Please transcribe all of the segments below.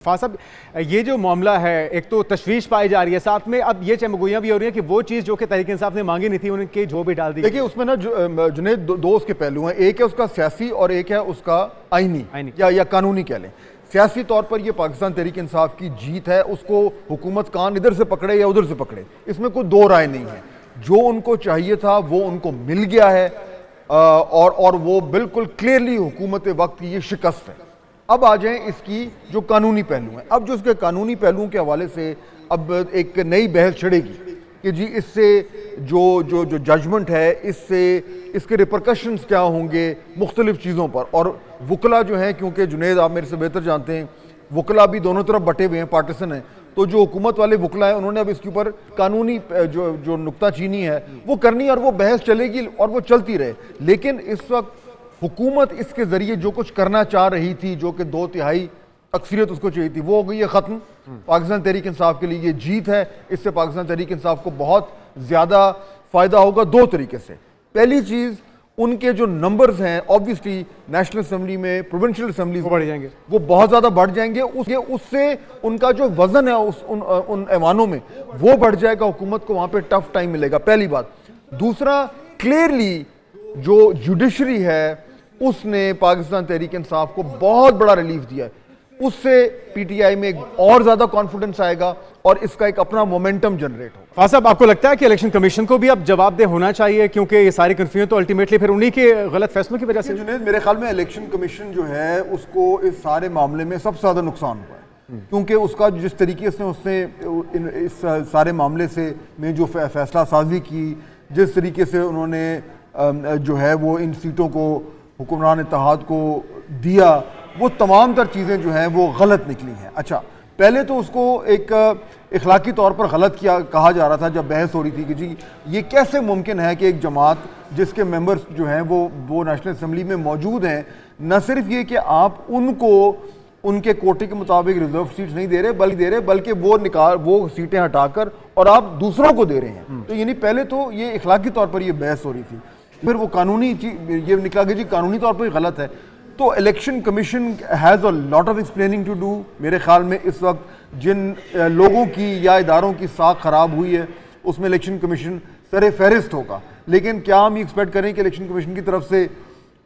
फासब, ये जो मामला है, एक तो तशवीश पाई जा रही है, साथ में अब ये चमगुइयां भी हो रही हैं कि वो चीज़ जो कि तहरीक इंसाफ ने मांगी नहीं थी उनके जो भी डाल दी। देखिए उसमें ना जुनेद दो उसके पहलू हैं, एक है उसका सियासी और एक है उसका आईनी या कानूनी कह लें। सियासी तौर पर ये पाकिस्तान तहरीक इंसाफ की जीत है, उसको हुकूमत कान इधर से पकड़े या उधर से पकड़े, इसमें कोई दो राय नहीं है। जो उनको चाहिए था वो उनको मिल गया है और वो बिल्कुल क्लियरली हुकूमत वक्त की ये शिकस्त है। अब आ जाएं इसकी जो कानूनी पहलू हैं। अब जो इसके कानूनी पहलुओं के हवाले से अब एक नई बहस छिड़ेगी कि जी इससे जो जो जो जजमेंट है, इससे इसके रिपरकशंस क्या होंगे मुख्तलिफ चीज़ों पर। और वकला जो हैं, क्योंकि जुनेद आप मेरे से बेहतर जानते हैं, वकला भी दोनों तरफ बटे हुए हैं, पार्टिसन हैं, तो जो हुकूमत वाले वकला हैं उन्होंने अब इसके ऊपर कानूनी जो नुक्ताचीनी है वो करनी है और वो बहस चलेगी और वो चलती रहे। लेकिन इस वक्त हुकूमत इसके ज़रिए जो कुछ करना चाह रही थी, जो कि 2/3 अक्सरियत उसको चाहिए थी, वो हो गई है ख़त्म। पाकिस्तान तहरीक इंसाफ के लिए ये जीत है। इससे पाकिस्तान तहरीक इंसाफ को बहुत ज़्यादा फ़ायदा होगा दो तरीके से। पहली चीज़, उनके जो नंबर्स हैं ऑब्वियसली नेशनल असम्बली में, प्रोविंशियल असम्बली बढ़ जाएंगे, वो बहुत ज़्यादा बढ़ जाएंगे। उससे उनका जो वज़न है उन ऐवानों में वो बढ़ जाएगा। हुकूमत को वहाँ पर टफ टाइम मिलेगा, पहली बात। दूसरा, क्लियरली जो जुडिशरी है उसने पाकिस्तान तहरीक इंसाफ को बहुत बड़ा रिलीफ दिया है, उससे पीटीआई में और ज्यादा कॉन्फिडेंस आएगा और इसका एक अपना मोमेंटम जनरेट हो। फासब, आपको लगता है कि इलेक्शन कमीशन को भी अब जवाबदेह होना चाहिए, क्योंकि ये सारी कंफ्यूजन तो अल्टीमेटली फिर उन्हीं के गलत फैसलों की वजह से? जुनेद, मेरे ख्याल में इलेक्शन कमीशन जो है उसको इस सारे मामले में सबसे ज्यादा नुकसान हुआ है, क्योंकि उसका जिस तरीके से उसने इस सारे मामले से में जो फैसला साजी की, जिस तरीके से उन्होंने जो है वो इन सीटों को हुक्मरान इत्तेहाद को दिया, वो तमाम तर चीज़ें जो हैं वो गलत निकली हैं। अच्छा, पहले तो उसको एक इखलाकी तौर पर गलत कहा जा रहा था जब बहस हो रही थी कि जी ये कैसे मुमकिन है कि एक जमात जिसके मेंबर्स जो हैं वो नेशनल असम्बली में मौजूद हैं, न सिर्फ ये कि आप उनको उनके कोटे के मुताबिक रिजर्व सीट्स नहीं दे रहे बल्कि वो सीटें हटाकर और आप दूसरों को दे रहे हैं। तो यानी पहले तो ये इखलाकी तौर पर ये बहस हो रही थी, फिर वो कानूनी ये निकला कि जी कानूनी तौर पर गलत है। तो election commission has a lot of explaining to do. मेरे ख्याल में इस वक्त जिन लोगों की या इदारों की साख खराब हुई है उसमें इलेक्शन कमीशन सरे फहरिस्त होगा। लेकिन क्या हम ये एक्सपेक्ट करें कि इलेक्शन कमीशन की तरफ से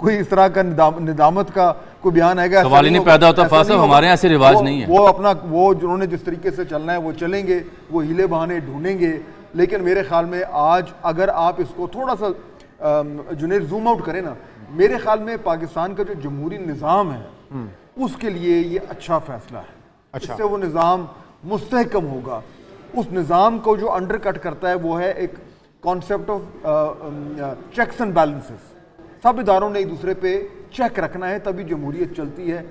कोई इस तरह का निदामत का कोई बयान आएगा? सवाल ही नहीं पैदा होता फासब, हमारे यहाँ ऐसे रिवाज नहीं है। वो जिन्होंने जिस तरीके से चलना है वो चलेंगे, वो हीले बहाने ढूंढेंगे। लेकिन मेरे ख्याल में आज अगर आप इसको थोड़ा सा जुनेद जूम आउट करें ना, मेरे ख्याल में पाकिस्तान का जो जमहूरी निज़ाम है उसके लिए ये अच्छा फैसला है। अच्छा, इससे वो निज़ाम मुस्तहकम होगा। उस निज़ाम को जो अंडर कट करता है वो है एक concept of checks and balances. सब इदारों ने एक दूसरे पे चेक रखना है, तभी जमहूरियत चलती है।